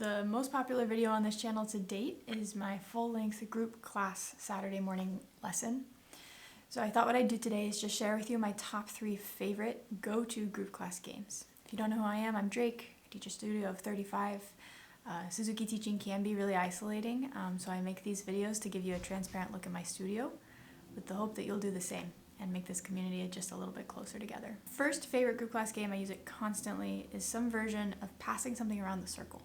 The most popular video on this channel to date is my full-length group class Saturday morning lesson. So I thought what I'd do today is just share with you my top 3 favorite go-to group class games. If you don't know who I am, I'm Drake. I teach a studio of 35. Suzuki teaching can be really isolating, so I make these videos to give you a transparent look at my studio with the hope that you'll do the same and make this community just a little bit closer together. First favorite group class game, I use it constantly, is some version of passing something around the circle.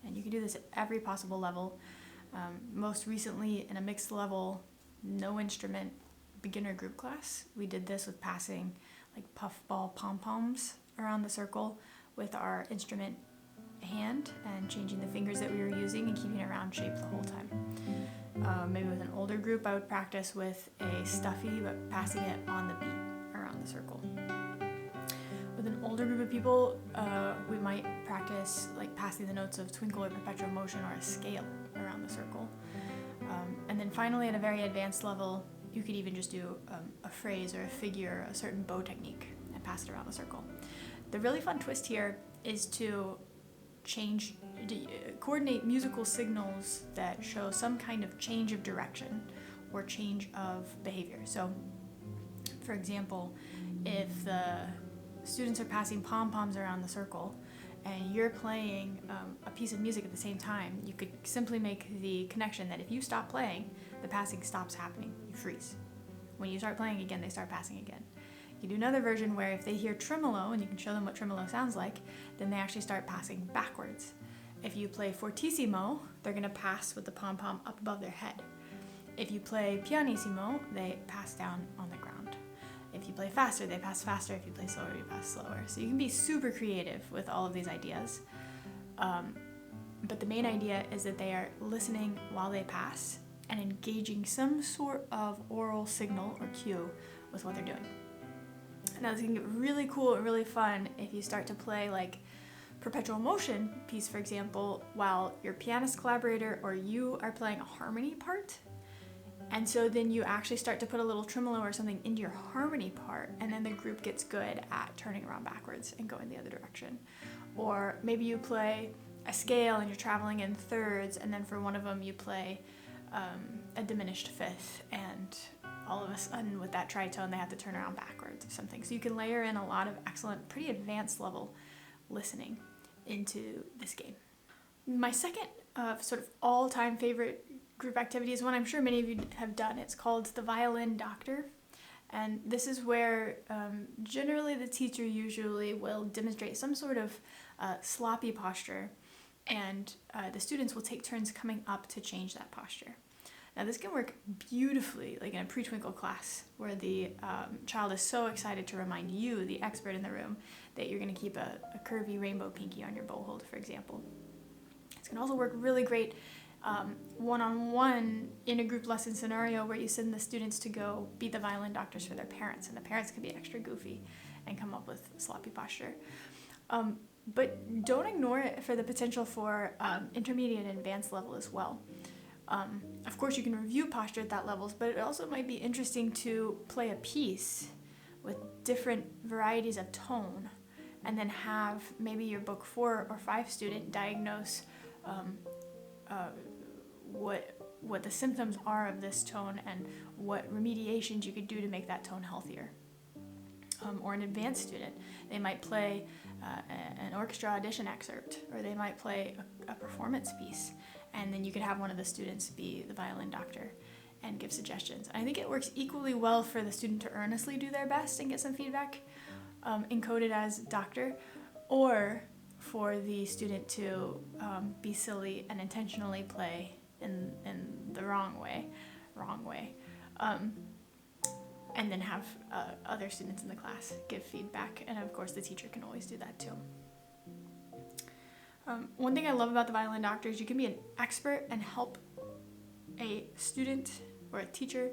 And you can do this at every possible level. Most recently in a mixed level, no instrument beginner group class, we did this with passing like puffball pom-poms around the circle with our instrument hand and changing the fingers that we were using and keeping it round shape the whole time. Maybe with an older group, I would practice with a stuffy, but passing it on the beat around the circle. With an older group of people, we might practice like passing the notes of twinkle or perpetual motion or a scale around the circle. And then finally, at a very advanced level, you could even just do a phrase or a figure, a certain bow technique, and pass it around the circle. The really fun twist here is to coordinate musical signals that show some kind of change of direction or change of behavior. So, for example, if the students are passing pom-poms around the circle and you're playing a piece of music at the same time, you could simply make the connection that if you stop playing, the passing stops happening. You freeze. When you start playing again, they start passing again. You do another version where if they hear tremolo, and you can show them what tremolo sounds like, then they actually start passing backwards. If you play fortissimo, they're going to pass with the pom-pom up above their head. If you play pianissimo, they pass down on the ground. If you play faster, they pass faster. If you play slower, you pass slower. So you can be super creative with all of these ideas. But the main idea is that they are listening while they pass and engaging some sort of oral signal or cue with what they're doing. Now this can get really cool and really fun if you start to play like perpetual motion piece, for example, while your pianist collaborator or you are playing a harmony part. And so then you actually start to put a little tremolo or something into your harmony part, and then the group gets good at turning around backwards and going the other direction. Or maybe you play a scale and you're traveling in thirds, and then for one of them you play a diminished fifth, and all of a sudden with that tritone they have to turn around backwards or something. So you can layer in a lot of excellent, pretty advanced level listening into this game. My second sort of all-time favorite group activity is one I'm sure many of you have done. It's called the Violin Doctor. And this is where generally the teacher usually will demonstrate some sort of sloppy posture, and the students will take turns coming up to change that posture. Now this can work beautifully like in a pre-twinkle class where the child is so excited to remind you, the expert in the room, that you're going to keep a curvy rainbow pinky on your bow hold, for example. It can also work really great one-on-one in a group lesson scenario where you send the students to go be the violin doctors for their parents, and the parents can be extra goofy and come up with sloppy posture. But don't ignore it for the potential for intermediate and advanced level as well. Of course, you can review posture at that level, but it also might be interesting to play a piece with different varieties of tone, and then have maybe your book 4 or 5 student diagnose what the symptoms are of this tone and what remediations you could do to make that tone healthier. Or an advanced student, they might play an orchestra audition excerpt, or they might play a performance piece, and then you could have one of the students be the violin doctor and give suggestions. I think it works equally well for the student to earnestly do their best and get some feedback, encoded as doctor, or for the student to be silly and intentionally play in the wrong way, and then have other students in the class give feedback, and of course the teacher can always do that too. One thing I love about the Violin Doctor is you can be an expert and help a student or a teacher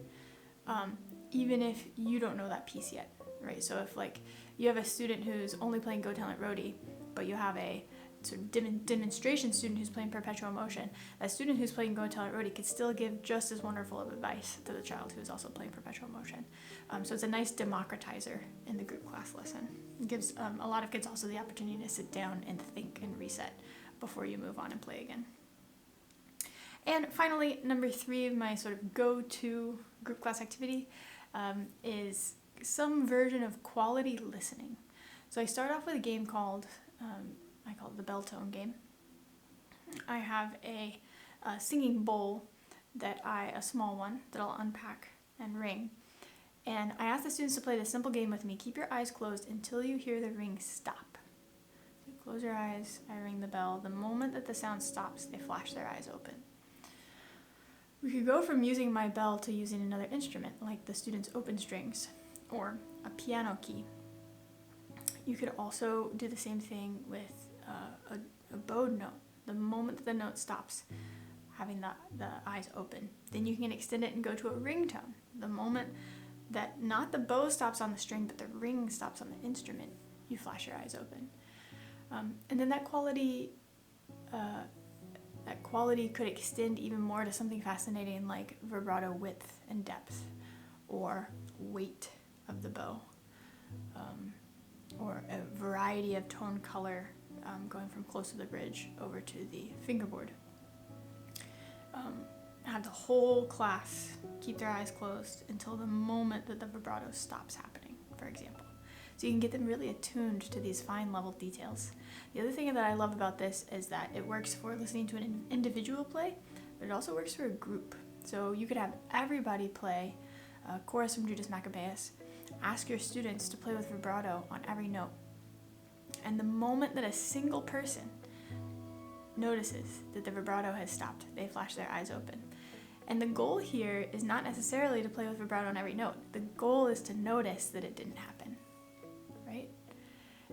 even if you don't know that piece yet, right? So if like you have a student who's only playing Go Talent Roadie, but you have a sort of demonstration student who's playing perpetual motion, that student who's playing Go Talent Roadie could still give just as wonderful of advice to the child who's also playing perpetual motion. So it's a nice democratizer in the group class lesson. It gives a lot of kids also the opportunity to sit down and think and reset before you move on and play again. And finally, number 3 of my sort of go-to group class activity is some version of quality listening. So I start off with a game called, I call it the bell tone game. I have a singing bowl a small one that I'll unpack and ring. And I ask the students to play this simple game with me. Keep your eyes closed until you hear the ring stop. So close your eyes, I ring the bell. The moment that the sound stops, they flash their eyes open. We could go from using my bell to using another instrument, like the students' open strings or a piano key. You could also do the same thing with a bowed note. The moment that the note stops, having the eyes open. Then you can extend it and go to a ringtone. The moment that not the bow stops on the string, but the ring stops on the instrument, you flash your eyes open. And then that quality could extend even more to something fascinating like vibrato width and depth, or weight of the bow, or a variety of tone color, going from close to the bridge over to the fingerboard. Have the whole class keep their eyes closed until the moment that the vibrato stops happening, for example. So you can get them really attuned to these fine level details. The other thing that I love about this is that it works for listening to an individual play, but it also works for a group. So you could have everybody play a chorus from Judas Maccabeus, ask your students to play with vibrato on every note. And the moment that a single person notices that the vibrato has stopped, they flash their eyes open. And the goal here is not necessarily to play with vibrato on every note. The goal is to notice that it didn't happen, right?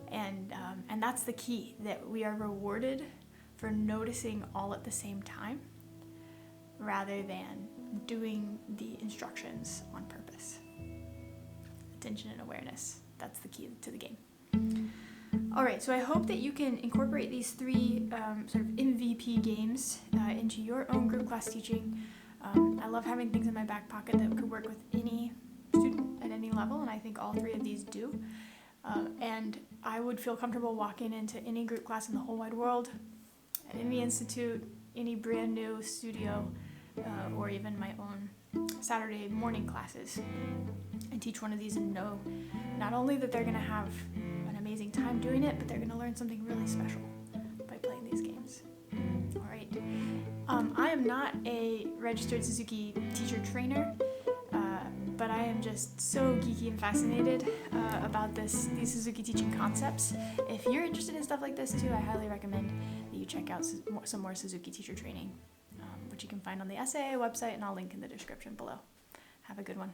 And that's the key, that we are rewarded for noticing all at the same time rather than doing the instructions on purpose. Attention and awareness, that's the key to the game. All right, so I hope that you can incorporate these 3 sort of MVP games into your own group class teaching. I love having things in my back pocket that could work with any student at any level, and I think all 3 of these do. And I would feel comfortable walking into any group class in the whole wide world, at any institute, any brand new studio, or even my own Saturday morning classes, and teach one of these and know not only that they're going to have an amazing time doing it, but they're going to learn something really special by playing these games. All right. I am not a registered Suzuki teacher trainer, but I am just so geeky and fascinated about these Suzuki teaching concepts. If you're interested in stuff like this too, I highly recommend that you check out some more Suzuki teacher training, which you can find on the SAA website, and I'll link in the description below. Have a good one.